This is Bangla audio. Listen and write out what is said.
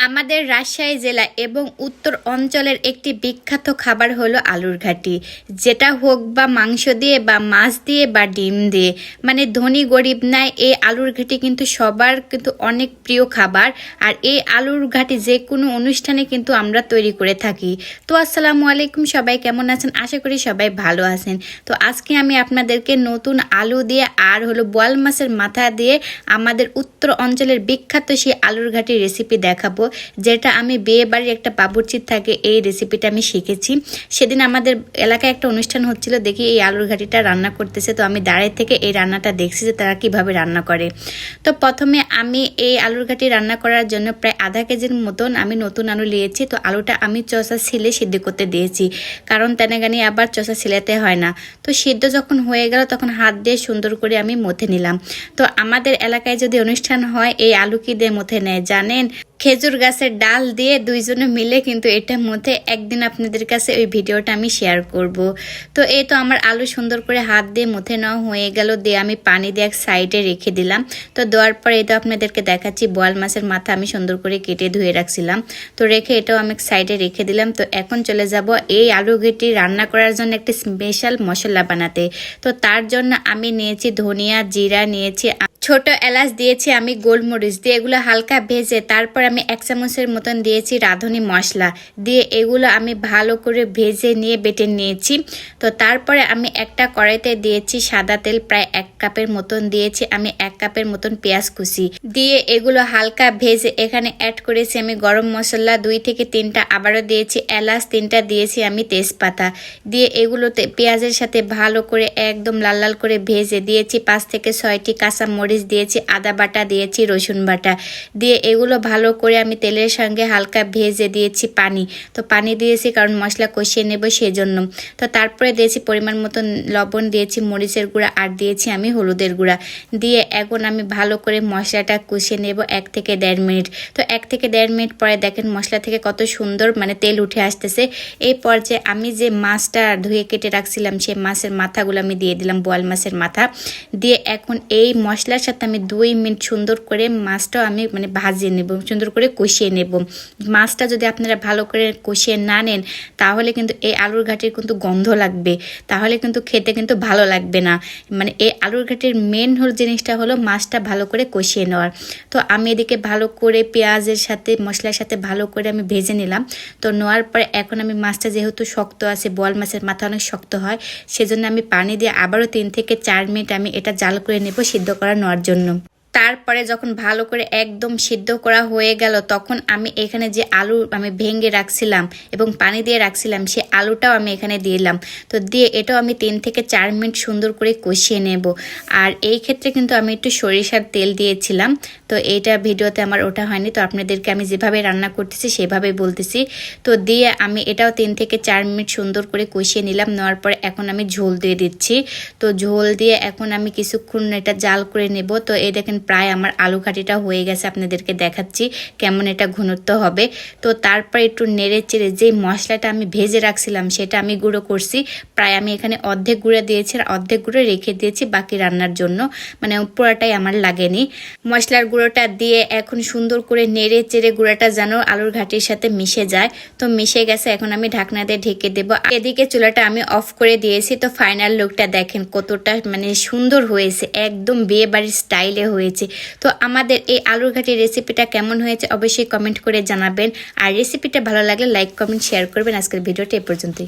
আমাদের রাজশাহী জেলা এবং উত্তর অঞ্চলের একটি বিখ্যাত খাবার হলো আলুর ঘাটি, যেটা হোক বা মাংস দিয়ে বা মাছ দিয়ে বা ডিম দিয়ে, মানে ধনী গরিব নাই, এই আলুর ঘাটি কিন্তু সবার কিন্তু অনেক প্রিয় খাবার। আর এই আলুর ঘাটি যে কোনো অনুষ্ঠানে কিন্তু আমরা তৈরি করে থাকি। তো আসসালামু আলাইকুম, সবাই কেমন আছেন? আশা করি সবাই ভালো আছেন। তো আজকে আমি আপনাদেরকে নতুন আলু দিয়ে আর হলো বোয়াল মাছের মাথা দিয়ে আমাদের উত্তর অঞ্চলের বিখ্যাত সেই আলুর ঘাটি রেসিপি দেখাবো, যেটা আমি বিয়ে বাড়ির একটা বাবুর্চির থাকে এই রেসিপিটা আমি শিখেছি। সেদিন আমাদের এলাকায় একটা অনুষ্ঠান হচ্ছিল, দেখি এই আলুর ঘাটিটা রান্না করতেছে। তো আমি দাঁড়িয়ে থেকে এই রান্নাটা দেখছি যে তারা কিভাবে রান্না করে। তো প্রথমে আমি এই আলুর ঘাটি রান্না করার জন্য প্রায় আধা কেজির মতন আমি নতুন আলু নিয়েছি। তো আলুটা আমি চষা ছিলে সিদ্ধ করতে দিয়েছি, কারণ তেনাগানি আবার চষা ছিলাতে হয় না। তো সিদ্ধ যখন হয়ে গেল তখন হাত দিয়ে সুন্দর করে আমি মথে নিলাম। তো আমাদের এলাকায় যদি অনুষ্ঠান হয় এই আলু কি দিয়ে মথে নেয় জানেন? খেজুর গাছের ডাল দিয়ে দুইজনে মিলে কিন্তু এটার মধ্যে একদিন আপনাদের কাছে ওই ভিডিওটা আমি শেয়ার করব। তো এই তো আমার আলু সুন্দর করে হাত দিয়ে মুথে নেওয়া হয়ে গেল, দিয়ে আমি পানি দিয়ে এক সাইডে রেখে দিলাম। তো দেওয়ার পরে এই তো আপনাদেরকে দেখাচ্ছি বোয়াল মাছের মাথা আমি সুন্দর করে কেটে ধুয়ে রাখছিলাম। তো রেখে এটাও আমি সাইডে রেখে দিলাম। তো এখন চলে যাব এই আলু ঘাটি রান্না করার জন্য একটি স্পেশাল মশলা বানাতে। তো তার জন্য আমি নিয়েছি ধনিয়া, জিরা নিয়েছি, ছোট এলাচ দিয়েছি, আমি গোলমরিচ দিয়ে এগুলো হালকা ভেজে তারপর আমি 1 চামচের মতন দিয়েছি রাঁধুনি মশলা দিয়ে এগুলো আমি ভালো করে ভেজে নিয়ে বেটে নিয়েছি। তো তারপরে আমি একটা কড়াইতে দিয়েছি সাদা তেল, প্রায় 1 কাপের মতন দিয়েছি, আমি 1 কাপের মতন পেঁয়াজ কুচি দিয়ে এগুলো হালকা ভেজে এখানে অ্যাড করেছি আমি গরম মশলা 2 থেকে 3টা, আবারও দিয়েছি এলাচ 3টা, দিয়েছি আমি তেজপাতা দিয়ে এগুলোতে পেঁয়াজের সাথে ভালো করে একদম লাল লাল করে ভেজে দিয়েছি 5 থেকে 6টি কাঁচা মরিচ দিয়েছি, আদা বাটা দিয়েছি, রসুন বাটা দিয়ে এগুলো ভালো করে আমি তেলের সঙ্গে হালকা ভেজে দিয়েছি পানি। তো পানি দিয়েছি কারণ মশলা কষিয়ে নেব সেজন্য। তো তারপরে দিয়েছি পরিমাণ মতো লবণ, দিয়েছি মরিচের গুঁড়া আর দিয়েছি আমি হলুদের গুঁড়া দিয়ে এখন আমি ভালো করে মশলাটা কষিয়ে নেব 1 থেকে 1.5 মিনিট। তো 1 থেকে 1.5 মিনিট পরে দেখেন মশলা থেকে কত সুন্দর মানে তেল উঠে আসতেছে। এই পর্যায়ে আমি যে মাছটা ধুয়ে কেটে রাখছিলাম সেই মাছের মাথাগুলো আমি দিয়ে দিলাম, বোয়াল মাছের মাথা দিয়ে এখন এই মশলার সাথে আমি 2 মিনিট সুন্দর করে মাছটাও আমি মানে ভাজিয়ে নেব, সুন্দর করে কষিয়ে নেব। মাছটা যদি আপনারা ভালো করে কষিয়ে না নেন তাহলে কিন্তু এই আলুর ঘাটির কিন্তু গন্ধ লাগবে, তাহলে কিন্তু খেতে কিন্তু ভালো লাগবে না। মানে এই আলুর ঘাটির মেন জিনিসটা হলো মাছটা ভালো করে কষিয়ে নেওয়ার। তো আমি এদিকে ভালো করে পেঁয়াজের সাথে মশলার সাথে ভালো করে আমি ভেজে নিলাম। তো নেওয়ার পরে এখন আমি মাছটা যেহেতু শক্ত আছে, বোয়াল মাছের মাথা অনেক শক্ত হয়, সেজন্য আমি পানি দিয়ে আবারও 3 থেকে 4 মিনিট আমি এটা জাল করে নেব সিদ্ধ করা নেওয়ার জন্য। তারপরে যখন ভালো করে একদম সিদ্ধ করা হয়ে গেল তখন আমি এখানে যে আলু আমি ভেঙে রাখছিলাম এবং পানি দিয়ে রাখছিলাম সেই আলুটাও আমি এখানে দিলাম। তো দিয়ে এটাও আমি 3 থেকে 4 মিনিট সুন্দর করে কষিয়ে নেব। আর এই ক্ষেত্রে কিন্তু আমি একটু সরিষার তেল দিয়েছিলাম, তো এইটা ভিডিওতে আমার ওটা হয়নি, তো আপনাদেরকে আমি যেভাবে রান্না করতেছি সেভাবেই বলতেছি। তো দিয়ে আমি এটাও 3 থেকে 4 মিনিট সুন্দর করে কষিয়ে নিলাম। নেওয়ার পরে এখন আমি ঝোল দিয়ে দিচ্ছি। তো ঝোল দিয়ে এখন আমি কিছুক্ষণ এটা জাল করে নেব। তো এই দেখেন প্রায় আমার আলু ঘাটিটা হয়ে গেছে, আপনাদেরকে দেখাচ্ছি কেমন এটা ঘনত্ব হবে। তো তারপর একটু নেড়ে চেড়ে যে মশলাটা আমি ভেজে রাখছিলাম সেটা আমি গুঁড়ো করছি, প্রায় আমি এখানে অর্ধেক গুঁড়ো দিয়েছি আর অর্ধেক গুঁড়ো রেখে দিয়েছি বাকি রান্নার জন্য, মানে পুরোটাই আমার লাগেনি। মশলার গুঁড়োটা দিয়ে এখন সুন্দর করে নেড়ে চেড়ে গুঁড়োটা যেন আলুর ঘাটির সাথে মিশে যায়। তো মিশে গেছে, এখন আমি ঢাকনা দিয়ে ঢেকে দেবো। এদিকে চুলাটা আমি অফ করে দিয়েছি। তো ফাইনাল লুকটা দেখেন কতটা মানে সুন্দর হয়েছে, একদম বিয়ে বাড়ির স্টাইলে হয়েছে। তো আমাদের এই আলুর ঘাটি রেসিপিটা কেমন হয়েছে অবশ্যই কমেন্ট করে জানাবেন। আর রেসিপিটা ভালো লাগলে লাইক, কমেন্ট, শেয়ার করবেন। আজকের ভিডিওটা এ পর্যন্তই।